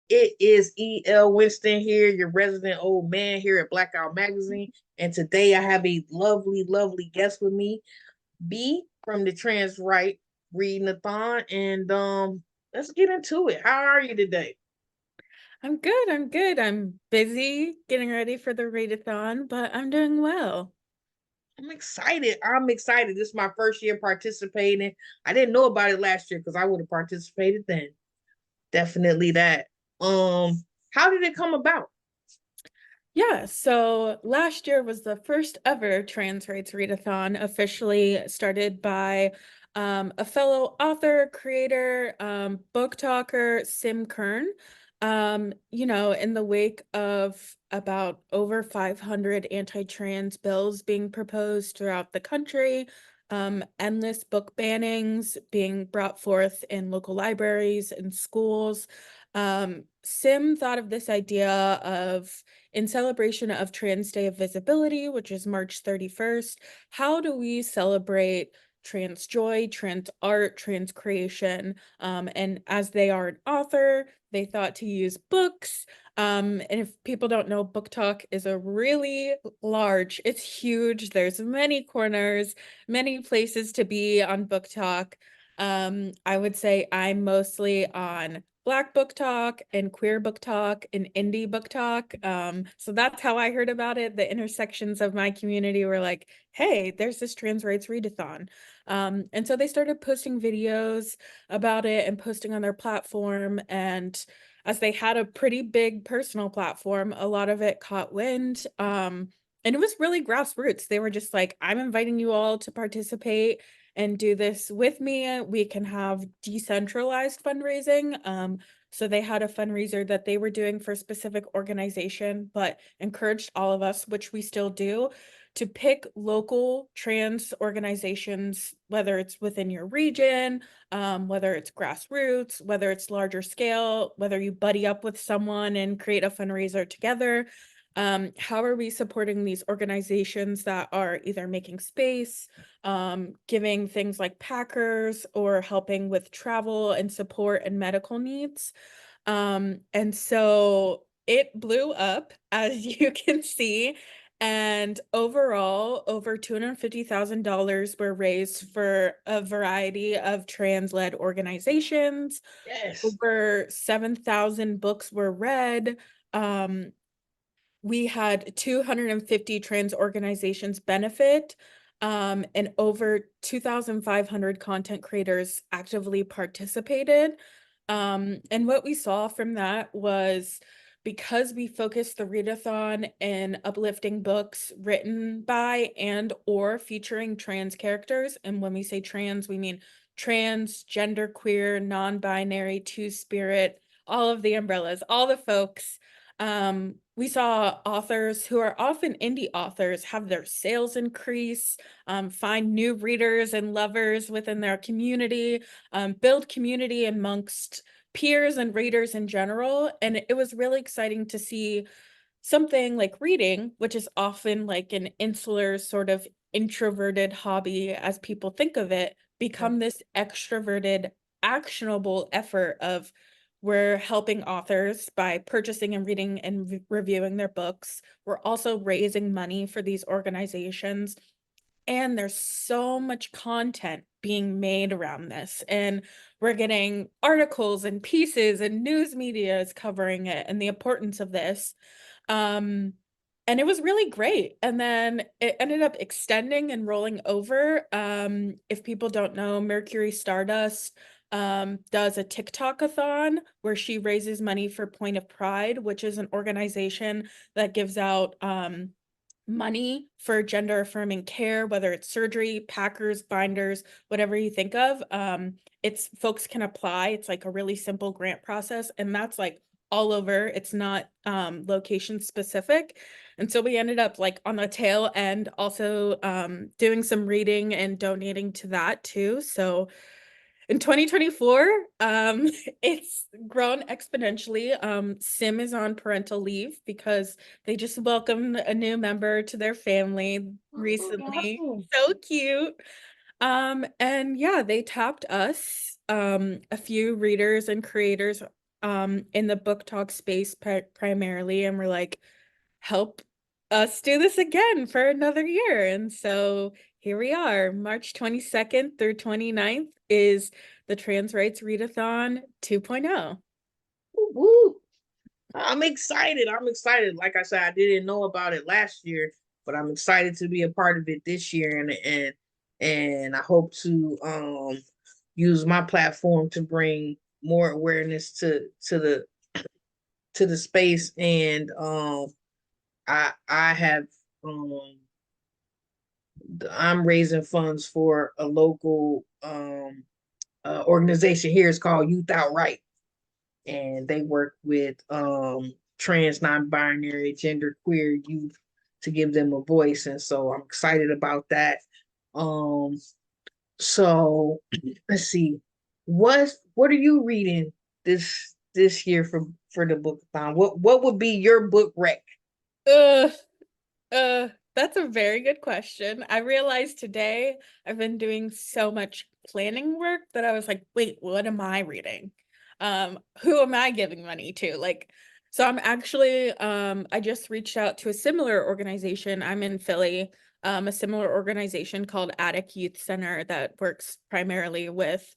It is E.L. Winston here, your resident old man here at Blackout Magazine. And today I have a lovely, lovely guest with me, B from the Trans Rights Readathon. And let's get into it. How are you today? I'm good. I'm good. I'm busy getting ready for the readathon, but I'm doing well. I'm excited. I'm excited. This is my first year participating. I didn't know about it last year because I would have participated then. Definitely that. How did it come about? Yeah, so last year was the first ever Trans Rights Readathon, officially started by a fellow author, creator, book talker, Sim Kern. In the wake of about over 500 anti-trans bills being proposed throughout the country, endless book bannings being brought forth in local libraries and schools. Sim thought of this idea of, in celebration of Trans Day of Visibility, which is March 31st, how do we celebrate trans joy, trans art, trans creation? And as they are an author, they thought to use books. And if people don't know, Book Talk is a really large, it's huge. There's many corners, many places to be on Book Talk. I would say I'm mostly on Black Book Talk and Queer Book Talk and Indie Book Talk. So that's how I heard about it. The intersections of my community were like, hey, there's this Trans Rights Readathon. And so they started posting videos about it and posting on their platform. And as they had a pretty big personal platform, a lot of it caught wind. And it was really grassroots. They were just like, I'm inviting you all to participate and do this with me. We can have decentralized fundraising. So they had a fundraiser that they were doing for a specific organization, but encouraged all of us, which we still do, to pick local trans organizations, whether it's within your region, whether it's grassroots, whether it's larger scale, whether you buddy up with someone and create a fundraiser together. How are we supporting these organizations that are either making space, giving things like packers, or helping with travel and support and medical needs? And so it blew up, as you can see. And overall, over $250,000 were raised for a variety of trans-led organizations. Yes. Over 7,000 books were read. Um, we had 250 trans organizations benefit, and over 2,500 content creators actively participated. And what we saw from that was, because we focused the readathon in uplifting books written by and or featuring trans characters. And when we say trans, we mean trans, genderqueer, non-binary, two-spirit, all of the umbrellas, all the folks. We saw authors who are often indie authors have their sales increase, find new readers and lovers within their community, build community amongst peers and readers in general. And it was really exciting to see something like reading, which is often like an insular sort of introverted hobby as people think of it, become this extroverted, actionable effort of, we're helping authors by purchasing and reading and reviewing their books. We're also raising money for these organizations. And there's so much content being made around this. And we're getting articles and pieces, and news media is covering it and the importance of this. Um, and it was really great. And then it ended up extending and rolling over. If people don't know, Mercury Stardust does a TikTok-a-thon where she raises money for Point of Pride, which is an organization that gives out money for gender affirming care, whether it's surgery, packers, binders, whatever you think of. It's folks can apply. It's like a really simple grant process, and that's like all over. It's not location specific. And so we ended up like on the tail end also doing some reading and donating to that too. So in 2024, it's grown exponentially. Sim is on parental leave because they just welcomed a new member to their family recently. Oh, So cute. And yeah, they tapped us, a few readers and creators, in the book talk space primarily, and we're like, help us do this again for another year. And so here we are. March 22nd through 29th is the Trans Rights Readathon 2.0. Woo! I'm excited. I'm excited. Like I said, I didn't know about it last year, but I'm excited to be a part of it this year, and I hope to use my platform to bring more awareness to the space. And I have I'm raising funds for a local organization here. It's called Youth Outright, and they work with trans, non-binary, genderqueer youth to give them a voice. And so I'm excited about that. Um, so let's see, what are you reading this year for the bookathon? What would be your book rec? Uh, that's a very good question. I realized today I've been doing so much planning work that I was like, wait, what am I reading? Who am I giving money to? Like, so I'm actually, I just reached out to a similar organization. I'm in Philly, a similar organization called Attic Youth Center that works primarily with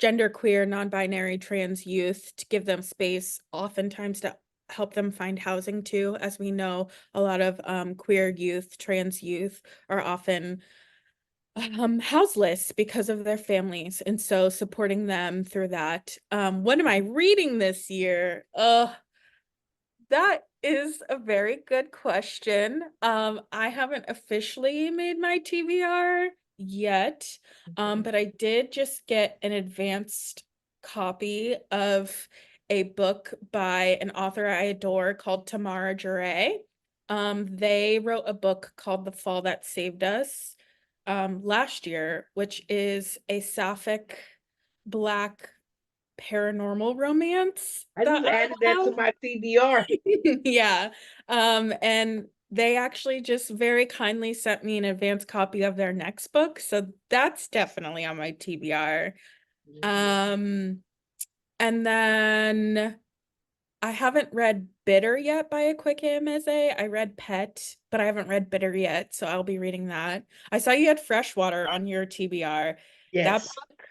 genderqueer, non-binary, trans youth to give them space, oftentimes to help them find housing too. As we know, a lot of queer youth, trans youth are often houseless because of their families, and so supporting them through that. What am I reading this year? That is a very good question. I haven't officially made my TBR yet, but I did just get an advanced copy of a book by an author I adore called Tamara Jure. They wrote a book called The Fall That Saved Us last year, which is a sapphic Black paranormal romance I that just I added that to love. my TBR. Yeah. And they actually just very kindly sent me an advance copy of their next book. So that's definitely on my TBR. Um, and then I haven't read Bitter yet by a quick Ameze. I read Pet, but I haven't read Bitter yet, so I'll be reading that. I saw you had Freshwater on your TBR. That Yes. book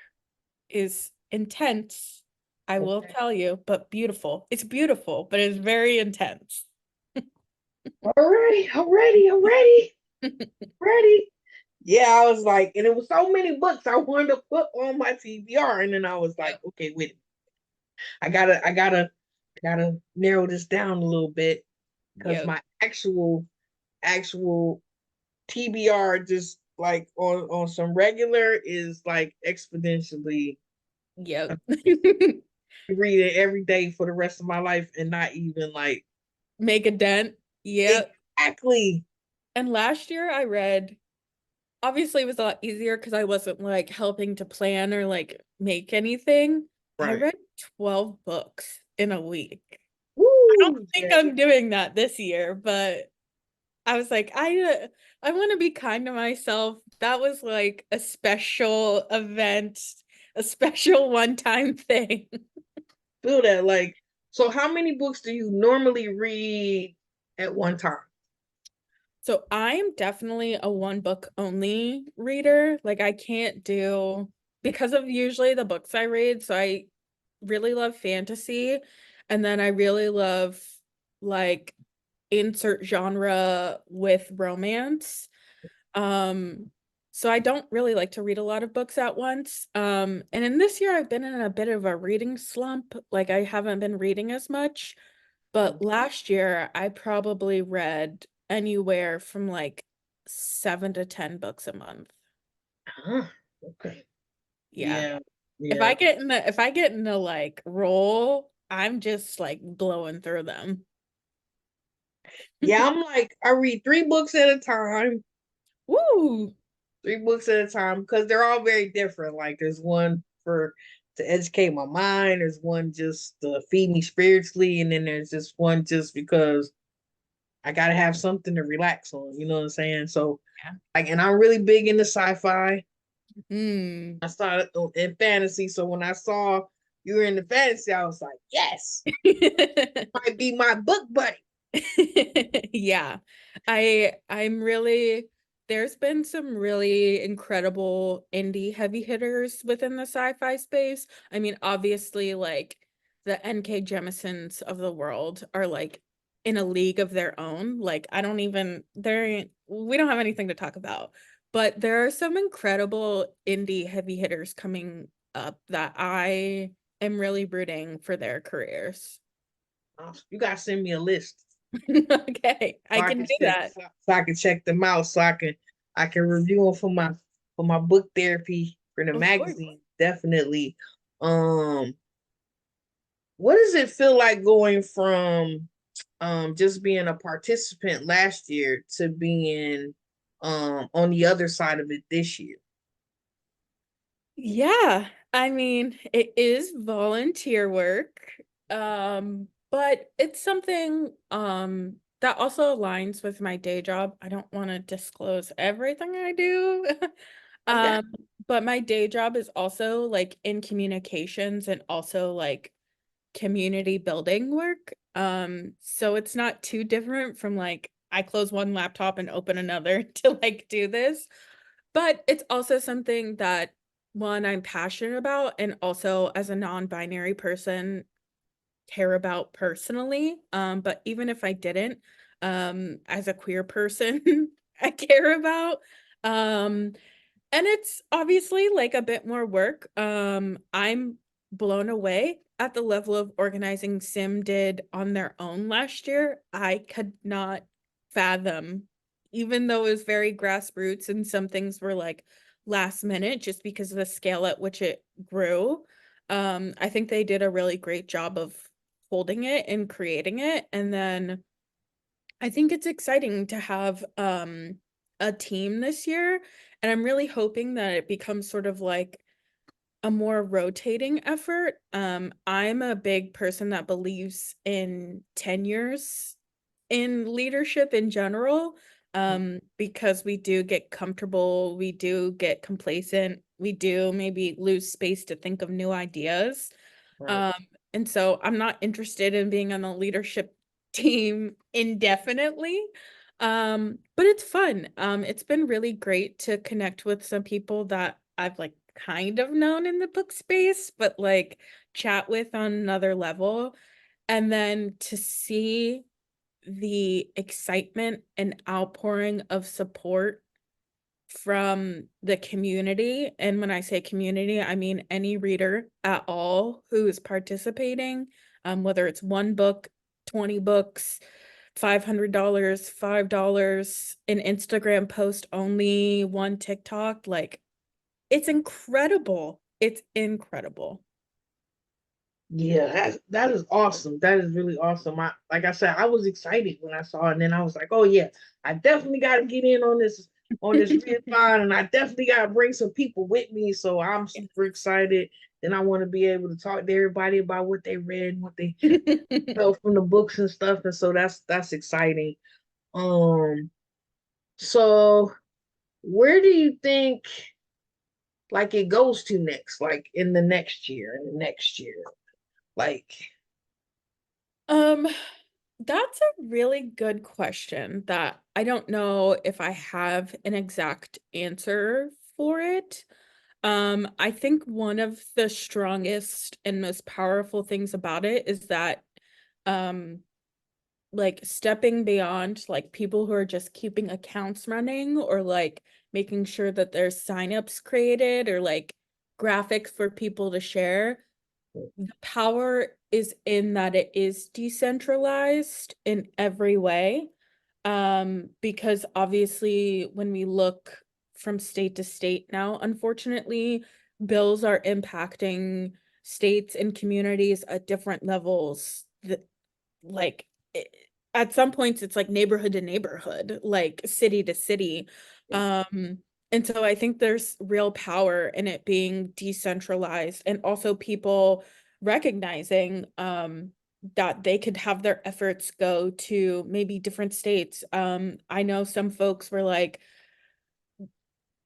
is intense, I will Okay. tell you, but beautiful. It's beautiful, but it's very intense. All right. I'm ready. I'm ready. Ready. Yeah, I was like, and it was so many books I wanted to put on my TBR, and then I was like, Yep. okay, wait, I gotta narrow this down a little bit because Yep. my actual TBR just like on some regular is like exponentially Yep. reading every day for the rest of my life and not even like Make a dent. Yep. exactly And last year I read, obviously it was a lot easier because I wasn't like helping to plan or like make anything. I right. read 12 books in a week. I don't Woo! think Yeah. I'm doing that this year, but I was like, I want to be kind to myself. That was like a special event, a special one-time thing. Feel that like so how many books do you normally read at one time? So I'm definitely a one book only reader. Like I can't do, because of usually the books I read. So I really love fantasy, and then I really love like insert genre with romance. Um, so I don't really like to read a lot of books at once. And in this year I've been in a bit of a reading slump. Like I haven't been reading as much, but last year I probably read anywhere from like 7 to 10 books a month. Huh. Okay. Yeah. Yeah. If Yeah. I get in the if I get in the like role, I'm just like blowing through them. Yeah, I'm like I read three books at a time. Woo! Three books at a time because they're all very different. Like there's one for to educate my mind, there's one just to feed me spiritually, and then there's just one just because I gotta have something to relax on. You know what I'm saying? So Yeah. like, and I'm really big into sci-fi. Mm. I started in fantasy, so when I saw you were in the fantasy. I was like, yes, might be my book buddy. Yeah. I'm really there's been some really incredible indie heavy hitters within the sci-fi space. I mean, obviously like the N.K. Jemisons of the world are like in a league of their own. Like I don't even we don't have anything to talk about. But there are some incredible indie heavy hitters coming up that I am really rooting for their careers. You gotta send me a list Okay, I so I can can do check that. so I can check them out so I can review them for my book therapy for the Of course. magazine. Definitely. Um, what does it feel like going from just being a participant last year to being on the other side of it this year? Yeah, I mean, it is volunteer work, but it's something that also aligns with my day job. I don't want to disclose everything I do. Okay. Um, but my day job is also like in communications and also like community building work. So it's not too different from like I close one laptop and open another to like do this. But it's also something that one I'm passionate about and also as a non-binary person care about personally. But even if I didn't, as a queer person, I care about. Um, and it's obviously like a bit more work. I'm blown away at the level of organizing Sim did on their own last year. I could not fathom, even though it was very grassroots and some things were like last minute just because of the scale at which it grew. I think they did a really great job of holding it and creating it. And then I think it's exciting to have a team this year, and I'm really hoping that it becomes sort of like a more rotating effort. I'm a big person that believes in tenures in leadership in general, because we do get comfortable, we do get complacent, we do maybe lose space to think of new ideas. Right. Um, and so I'm not interested in being on the leadership team indefinitely. But it's fun. It's been really great to connect with some people that I've like kind of known in the book space, but like chat with on another level. And then to see the excitement and outpouring of support from the community. And when I say community, I mean any reader at all who is participating, whether it's one book, 20 books, $500, $5, an Instagram post only, one TikTok. Like, it's incredible. It's incredible. Yeah, that is awesome. That is really awesome. I like I said, I was excited when I saw it, and then I was like, oh yeah, I definitely got to get in on this readathon, and I definitely got to bring some people with me. So I'm super excited. Then I want to be able to talk to everybody about what they read, what they felt from the books and stuff, and so that's exciting. Um, so where do you think like it goes to next, like in the next year, in the next year, like? Um, that's a really good question that I don't know if I have an exact answer for it. I think one of the strongest and most powerful things about it is that um like stepping beyond like people who are just keeping accounts running or like making sure that there's signups created or like graphics for people to share. The power is in that it is decentralized in every way. Because obviously when we look from state to state now, unfortunately, bills are impacting states and communities at different levels. Like it, at some points it's like neighborhood to neighborhood, like city to city. Um, and so I think there's real power in it being decentralized and also people recognizing that they could have their efforts go to maybe different states. I know some folks were like,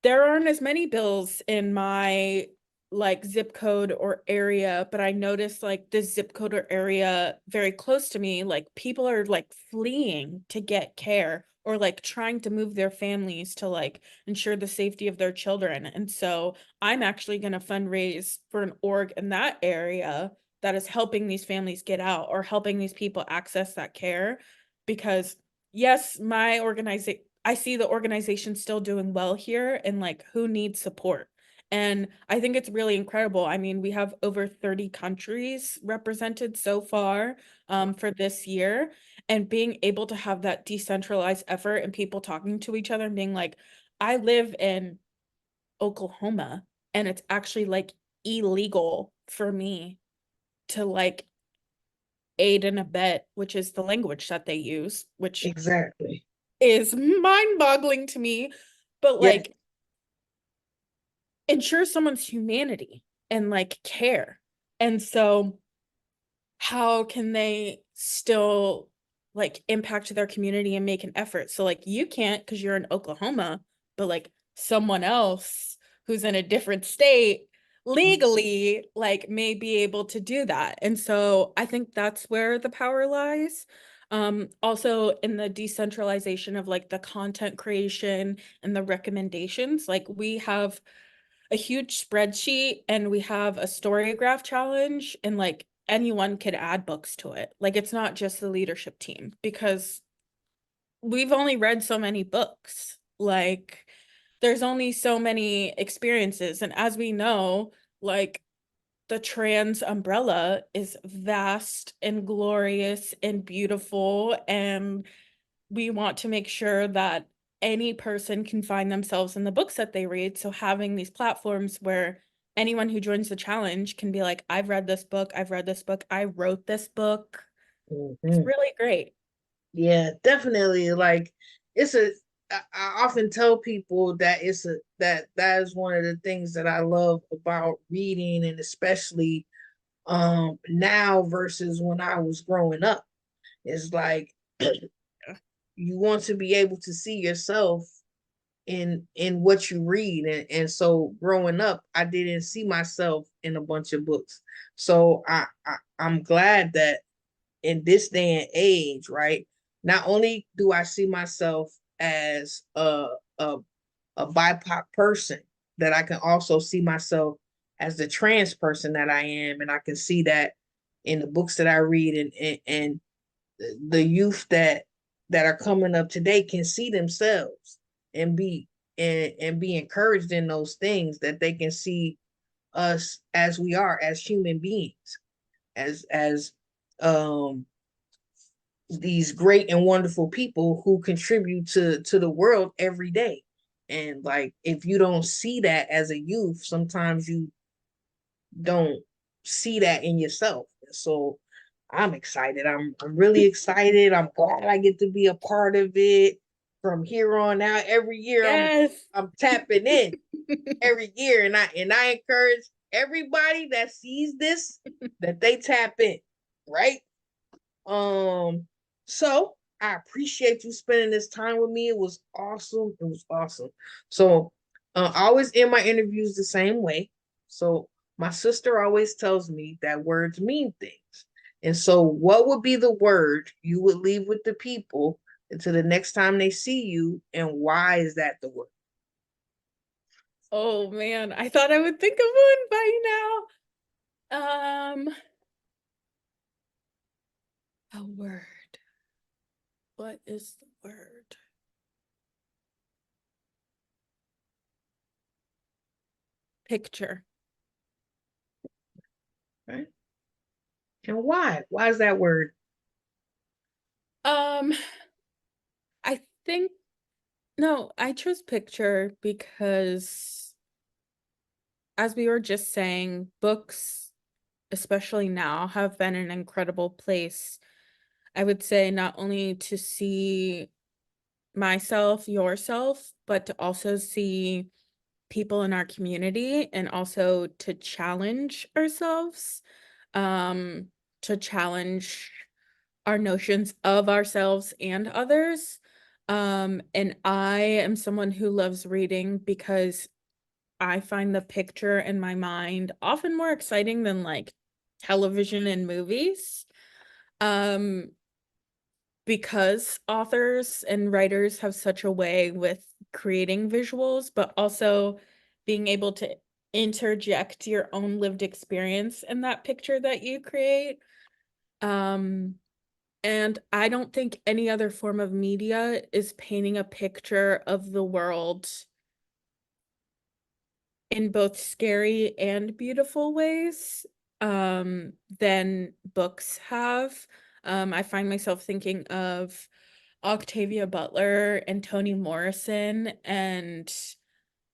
there aren't as many bills in my like zip code or area, but I noticed like the zip code or area very close to me, like people are like fleeing to get care or like trying to move their families to like ensure the safety of their children. And so I'm actually going to fundraise for an org in that area that is helping these families get out or helping these people access that care. Because yes, my organization, I see the organization still doing well here, and like who needs support. And I think it's really incredible. I mean, we have over 30 countries represented so far for this year. And being able to have that decentralized effort and people talking to each other and being like, I live in Oklahoma and it's actually like illegal for me to like aid and abet, which is the language that they use, which Exactly. is mind-boggling to me. But Yeah. like, ensure someone's humanity and like care. And so how can they still like impact their community and make an effort? So like you can't because you're in Oklahoma, but like someone else who's in a different state legally like may be able to do that. And so I think that's where the power lies. Also in the decentralization of like the content creation and the recommendations, like we have a huge spreadsheet and we have a storygraph challenge, and like anyone could add books to it. Like it's not just the leadership team because we've only read so many books. Like there's only so many experiences, and as we know, like the trans umbrella is vast and glorious and beautiful, and we want to make sure that any person can find themselves in the books that they read. So having these platforms where anyone who joins the challenge can be like, I've read this book, I've read this book, I wrote this book. It's Mhm. really great. Yeah, definitely. Like it's a I often tell people that that is one of the things that I love about reading, and especially now versus when I was growing up. It's like you want to be able to see yourself in what you read, and so growing up I didn't see myself in a bunch of books. So I'm glad that in this day and age, right? Not only do I see myself as a, a BIPOC person, that I can also see myself as the trans person that I am, and I can see that in the books that I read, and the youth that are coming up today can see themselves and be encouraged in those things, that they can see us as we are as human beings, as um these great and wonderful people who contribute to the world every day. And like if you don't see that as a youth, sometimes you don't see that in yourself. So I'm excited. I'm really excited. I'm glad I get to be a part of it from here on out. Every year Yes. I'm tapping in every year, and I encourage everybody that sees this that they tap in, right? Um, so I appreciate you spending this time with me. It was awesome. It was awesome. So I always end my interviews the same way. So my sister always tells me that words mean things. And so what would be the word you would leave with the people until the next time they see you, and why is that the word? Oh man, I thought I would think of one by now. A word. What is the word? Picture. Right? And why? Why is that word? Um, I think no, I chose picture because as we were just saying, books, especially now, have been an incredible place. I would say not only to see myself, yourself, but to also see people in our community and also to challenge ourselves, um, to challenge our notions of ourselves and others. And I am someone who loves reading because I find the picture in my mind often more exciting than like television and movies. Um, because authors and writers have such a way with creating visuals, but also being able to interject your own lived experience in that picture that you create. And I don't think any other form of media is painting a picture of the world in both scary and beautiful ways than books have. I find myself thinking of Octavia Butler and Toni Morrison and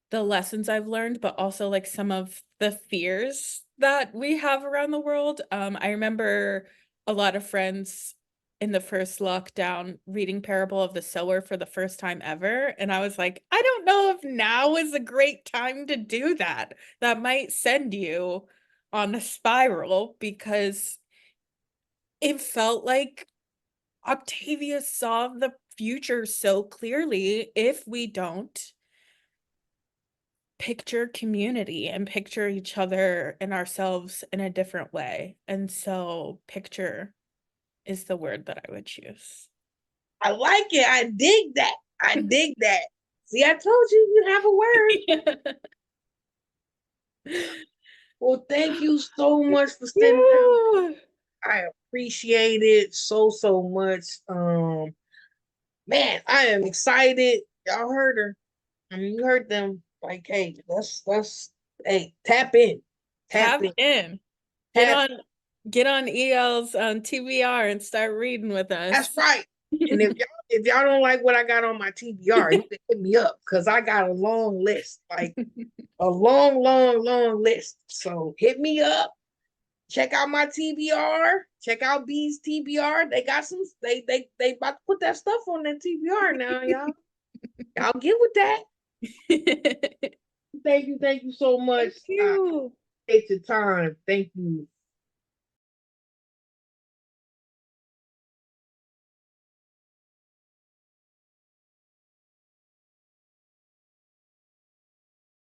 the lessons I've learned, but also like some of the fears that we have around the world. I remember a lot of friends in the first lockdown reading Parable of the Sower for the first time ever. And I was like, I don't know if now is a great time to do that. That might send you on a spiral because it felt like Octavia saw the future so clearly if we don't picture community and picture each other and ourselves in a different way. And so picture is the word that I would choose. I like it. I dig that. I dig that. See, I told you you have a word. Well, thank you so much for sitting down. I appreciate it so much. Man, I am excited. Y'all heard her. I mean, you heard them. Like, hey, let's hey, tap in. Tap Tap in. in. Get Tap. on get on EL's TBR and start reading with That's us. right. And if y'all don't like what I got on my TBR, you can hit me up because I got a long list. Like a long list. So hit me up. Check out my TBR. Check out B's TBR. They got some. They about to put that stuff on that TBR now, y'all. Y'all get with that. Thank you so much. Thank you. Take your time. Thank you.